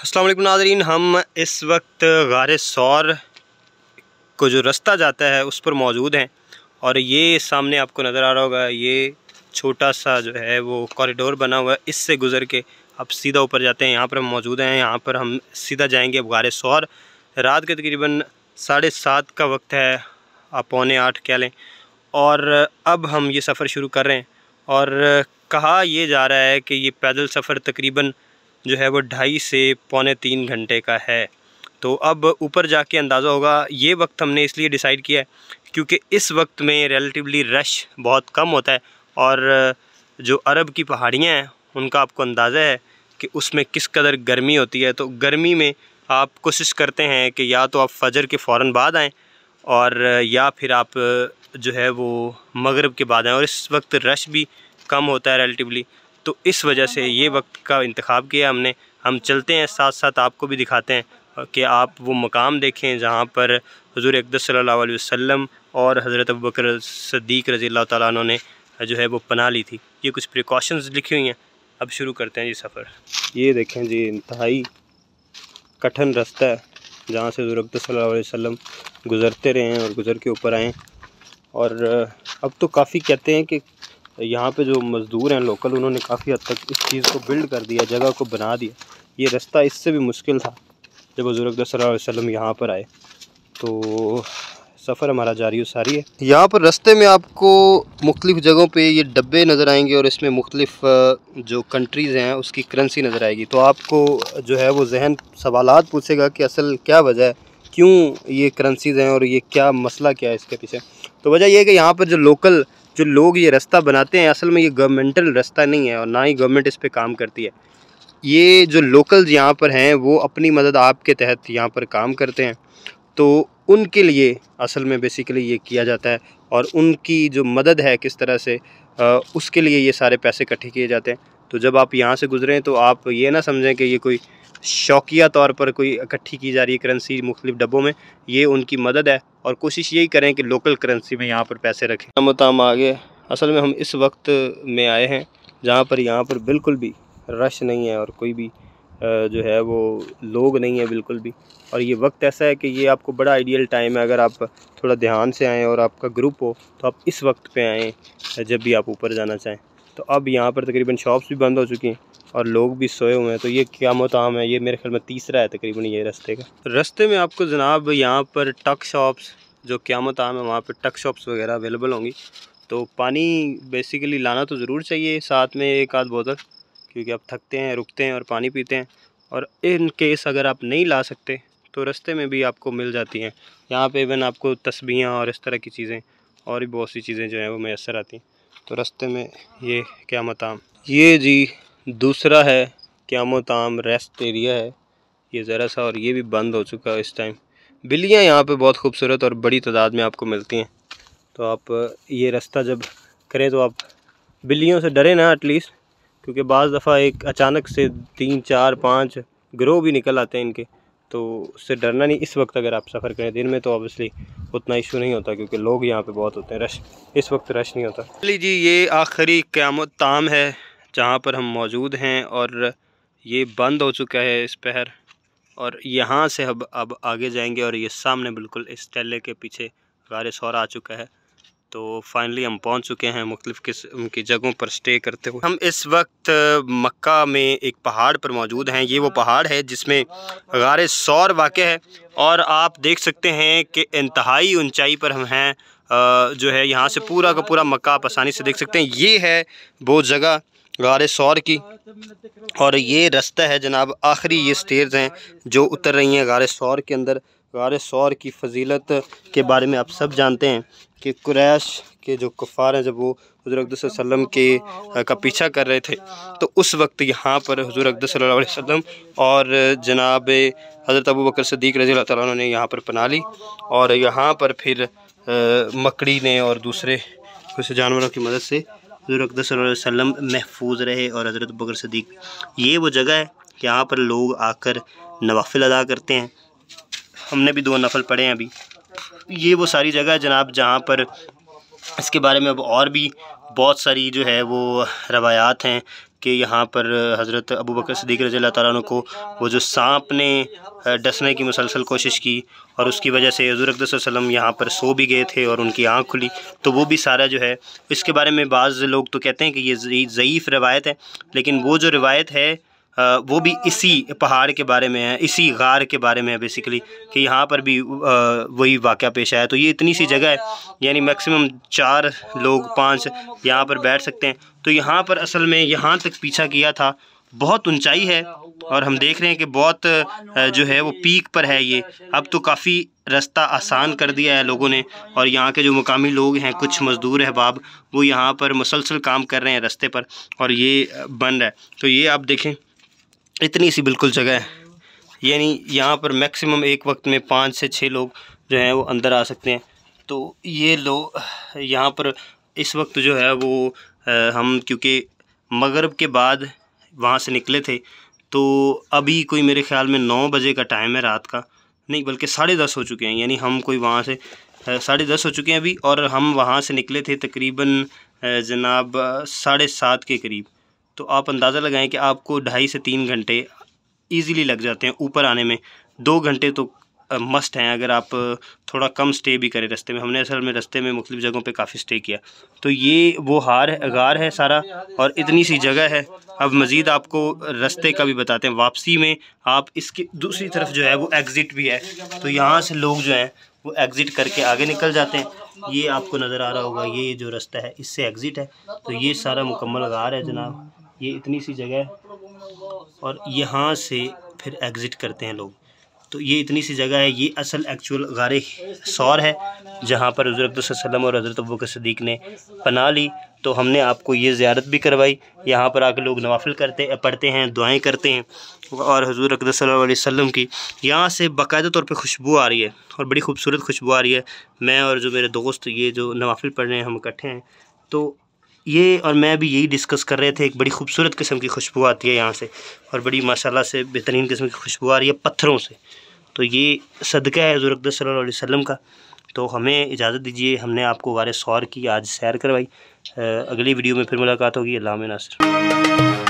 अस्सलाम वालेकुम नाज़रीन, हम इस वक्त गारे सौर को जो रास्ता जाता है उस पर मौजूद हैं और ये सामने आपको नज़र आ रहा होगा, ये छोटा सा जो है वो कॉरिडोर बना हुआ है। इससे गुज़र के आप सीधा ऊपर जाते हैं। यहाँ पर हम मौजूद हैं, यहाँ पर हम सीधा जाएंगे अब गारे सौर। रात के तकरीबन 7:30 का वक्त है, आप 7:45 कह लें। और अब हम ये सफ़र शुरू कर रहे हैं और कहा ये जा रहा है कि ये पैदल सफ़र तकरीबन जो है वो 2.5 से 2.25 घंटे का है। तो अब ऊपर जाके अंदाज़ा होगा। ये वक्त हमने इसलिए डिसाइड किया है क्योंकि इस वक्त में रिलेटिवली रश बहुत कम होता है और जो अरब की पहाड़ियाँ हैं उनका आपको अंदाज़ा है कि उसमें किस कदर गर्मी होती है। तो गर्मी में आप कोशिश करते हैं कि या तो आप फजर के फ़ौरन बाद आएँ और या फिर आप जो है वो मगरिब के बाद आएँ। और इस वक्त रश भी कम होता है रिलेटिवली, तो इस वजह से ये वक्त का इंतखाब किया हमने। हम चलते हैं, साथ साथ आपको भी दिखाते हैं कि आप वो मकाम देखें जहाँ पर हुज़ूर अक़दस सल्लल्लाहु अलैहि वसल्लम और हज़रत अबू बकर सिद्दीक़ रज़ी अल्लाह तआला अन्हु ने जो है वो पनाह ली थी। ये कुछ प्रिकॉशंस लिखी हुई हैं। अब शुरू करते हैं जी सफ़र। ये देखें जी, इंतहाई कठिन रास्ता है जहाँ से हुज़ूर अक़दस सल्लल्लाहु अलैहि वसल्लम गुज़रते रहे हैं और गुज़र के ऊपर आएँ। और अब तो काफ़ी कहते हैं कि यहाँ पे जो मज़दूर हैं लोकल, उन्होंने काफ़ी हद तक इस चीज़ को बिल्ड कर दिया, जगह को बना दिया। ये रास्ता इससे भी मुश्किल था जब हुज़ूर अक़दस सल्लल्लाहु अलैहि वसल्लम यहाँ पर आए। तो सफ़र हमारा जारी व सारी है। यहाँ पर रास्ते में आपको मुख्तलिफ़ जगहों पे ये डब्बे नज़र आएंगे और इसमें मुख्तलिफ़ जो कंट्रीज़ हैं उसकी करेंसी नज़र आएगी। तो आपको जो है वो जहन सवालात पूछेगा कि असल क्या वजह है, क्यों ये करेंसीज़ हैं और ये क्या मसला क्या है इसके पीछे। तो वजह यह है कि यहाँ पर जो लोग ये रास्ता बनाते हैं, असल में ये गवर्नमेंटल रास्ता नहीं है और ना ही गवर्नमेंट इस पे काम करती है। ये जो लोकल्स यहाँ पर हैं वो अपनी मदद आपके तहत यहाँ पर काम करते हैं, तो उनके लिए असल में बेसिकली ये किया जाता है और उनकी जो मदद है किस तरह से उसके लिए ये सारे पैसे इकट्ठे किए जाते हैं। तो जब आप यहाँ से गुज़रें तो आप ये ना समझें कि ये कोई शौकिया तौर पर कोई इकट्ठी की जा रही है करेंसी मुख्तलिफ़ डब्बों में। ये उनकी मदद है और कोशिश यही करें कि लोकल करेंसी में यहाँ पर पैसे रखें। हम आगे असल में हम इस वक्त में आए हैं जहाँ पर यहाँ पर बिल्कुल भी रश नहीं है और कोई भी जो है वो लोग नहीं है बिल्कुल भी। और ये वक्त ऐसा है कि ये आपको बड़ा आइडियल टाइम है, अगर आप थोड़ा ध्यान से आएँ और आपका ग्रुप हो तो आप इस वक्त पे आएँ जब भी आप ऊपर जाना चाहें। तो अब यहाँ पर तकरीबन शॉप्स भी बंद हो चुकी हैं और लोग भी सोए हुए हैं। तो ये क्या मुताम है, ये मेरे ख्याल में तीसरा है तकरीबन ये रास्ते का। रास्ते में आपको जनाब यहाँ पर टक शॉप्स, जो क्या मुताम है वहाँ पर टक शॉप्स वगैरह अवेलेबल होंगी। तो पानी बेसिकली लाना तो ज़रूर चाहिए, साथ में एक आध बोतल, क्योंकि आप थकते हैं, रुकते हैं और पानी पीते हैं। और इन केस अगर आप नहीं ला सकते तो रास्ते में भी आपको मिल जाती हैं। यहाँ पे इवन आपको तस्बीहां और इस तरह की चीज़ें और भी बहुत सी चीज़ें जो हैं वो मैसर आती हैं। तो रास्ते में ये क्या मताम, ये जी दूसरा है क्या मताम रेस्ट एरिया है ये ज़रा सा, और ये भी बंद हो चुका है इस टाइम। बिल्लियाँ यहाँ पे बहुत खूबसूरत और बड़ी तादाद में आपको मिलती हैं। तो आप ये रास्ता जब करें तो आप बिल्लियों से डरें ना एटलीस्ट, क्योंकि बाज़ दफ़ा एक अचानक से 3, 4, 5 ग्रोह भी निकल आते हैं इनके, तो उससे डरना नहीं। इस वक्त अगर आप सफ़र करें दिन में तो ऑब्वियसली उतना इशू नहीं होता क्योंकि लोग यहाँ पे बहुत होते हैं, रश इस वक्त रश नहीं होता। चलिए जी, ये आखिरी क़यामत ताम है जहाँ पर हम मौजूद हैं और ये बंद हो चुका है इस पहर। और यहाँ से अब आगे जाएंगे और ये सामने बिल्कुल इस टेले के पीछे गारे सौर आ चुका है। तो फाइनली हम पहुंच चुके हैं मुख्तलिफ़ किस्म की जगहों पर स्टे करते हुए। हम इस वक्त मक्का में एक पहाड़ पर मौजूद हैं। ये वो पहाड़ है जिसमें गारे सौर वाक़े है और आप देख सकते हैं कि इंतहाई ऊंचाई पर हम हैं। जो है यहाँ से पूरा का पूरा मक्का आप आसानी से देख सकते हैं। ये है वो जगह गारे सौर की और ये रास्ता है जनाब, आखिरी ये स्टेयर्स हैं जो उतर रही हैं गारे सौर के अंदर। गारे सौर की फजीलत के बारे में आप सब जानते हैं कि कुरैश के जो कुफ़ार हैं, जब वो हुज़ूर अक़दस सल्लल्लाहु अलैहि वसल्लम का पीछा कर रहे थे तो उस वक्त यहाँ पर हुज़ूर अक़दस सल्लल्लाहु अलैहि वसल्लम और जनाब हज़रत अबू बकर सिद्दीक़ रज़ी अल्लाह तआला अन्हु ने यहाँ पर पनाह ली। और यहाँ पर फिर मकड़ी ने और दूसरे कुछ जानवरों की मदद से हुज़ूर अक़दस सल्लल्लाहु अलैहि वसल्लम महफूज रहे और हज़रत अबू बकर सिद्दीक़। ये वो जगह है कि यहाँ पर लोग आकर नवाफिल अदा करते हैं। हमने भी 2 नफल पढ़े हैं अभी। ये वो सारी जगह है जनाब जहाँ पर इसके बारे में अब और भी बहुत सारी जो है वो रवायात हैं कि यहाँ पर हज़रत अबू बकर सिद्दीक़ रज़ियल्लाहु ताला अन्हु को वो जो सांप ने डसने की मुसलसल कोशिश की और उसकी वजह से हुज़ूर अक़दस सल्लल्लाहु अलैहि वसल्लम यहाँ पर सो भी गए थे और उनकी आँख खुली, तो वो भी सारा जो है इसके बारे में बाज़ लोग तो कहते हैं कि ये ज़ईफ़ रवायत है, लेकिन वो जो रिवायत है वो भी इसी पहाड़ के बारे में है, इसी गार के बारे में है बेसिकली, कि यहाँ पर भी वही वाक़या पेश आया। तो ये इतनी सी जगह है, यानी मैक्सिमम 4 लोग 5 यहाँ पर बैठ सकते हैं। तो यहाँ पर असल में यहाँ तक पीछा किया था, बहुत ऊंचाई है और हम देख रहे हैं कि बहुत जो है वो पीक पर है ये। अब तो काफ़ी रास्ता आसान कर दिया है लोगों ने, और यहाँ के जो मुकामी लोग हैं, कुछ मज़दूर अहबाब, वो यहाँ पर मुसलसल काम कर रहे हैं रास्ते पर, और ये बन रहा है। तो ये आप देखें, इतनी सी बिल्कुल जगह है, यानी यहाँ पर मैक्सिमम एक वक्त में 5 से 6 लोग जो हैं वो अंदर आ सकते हैं। तो ये लोग यहाँ पर इस वक्त जो है वो हम क्योंकि मगरिब के बाद वहाँ से निकले थे, तो अभी कोई मेरे ख़्याल में 9 बजे का टाइम है रात का, नहीं बल्कि 10:30 हो चुके हैं, यानी हम कोई वहाँ से 10:30 हो चुके हैं अभी, और हम वहाँ से निकले थे तकरीबन जनाब 7:30 के करीब। तो आप अंदाज़ा लगाएं कि आपको 2.5 से 3 घंटे ईज़िली लग जाते हैं ऊपर आने में। 2 घंटे तो मस्ट हैं अगर आप थोड़ा कम स्टे भी करें रास्ते में। हमने असल में रास्ते में मुख्तलिफ़ जगहों पे काफ़ी स्टे किया। तो ये वो गार है सारा, और इतनी सी जगह है। अब मज़ीद आपको रास्ते का भी बताते हैं। वापसी में आप इसकी दूसरी तरफ जो है वो एग्ज़िट भी है, तो यहाँ से लोग जो हैं वो एग्ज़िट करके आगे निकल जाते हैं। ये आपको नज़र आ रहा होगा, ये जो रास्ता है इससे एग्ज़िट है। तो ये सारा मुकम्मल गार है जनाब, ये इतनी सी जगह है, और यहाँ से फिर एग्ज़िट करते हैं लोग। तो ये इतनी सी जगह है, ये असल एक्चुअल गारे सौर है जहाँ पर हुज़ूर अक़दस सल्लल्लाहु अलैहि वसल्लम और हज़रत अबू बकर सिद्दीक़ ने पनाह ली। तो हमने आपको ये ज़ियारत भी करवाई। यहाँ पर आके लोग नवाफ़िल पढ़ते हैं, दुआएं करते हैं, और हुज़ूर अक़दस सल्लल्लाहु अलैहि वसल्लम की यहाँ से बाकायदा तौर पे खुशबू आ रही है, और बड़ी खूबसूरत खुशबू आ रही है। मैं और जो मेरे दोस्त ये जो नवाफ़िल पढ़ रहे हैं, हम इकट्ठे हैं, तो ये और मैं भी यही डिस्कस कर रहे थे। एक बड़ी खूबसूरत किस्म की खुशबू आती है यहाँ से, और बड़ी माशाल्लाह से बेहतरीन किस्म की खुशबू आ रही है पत्थरों से। तो ये सदका है हुज़ूर अक़दस सल्लल्लाहु अलैहि वसल्लम का। तो हमें इजाज़त दीजिए, हमने आपको गारे सौर की आज सैर करवाई। अगली वीडियो में फिर मुलाकात होगी। अल्लाह नासिर।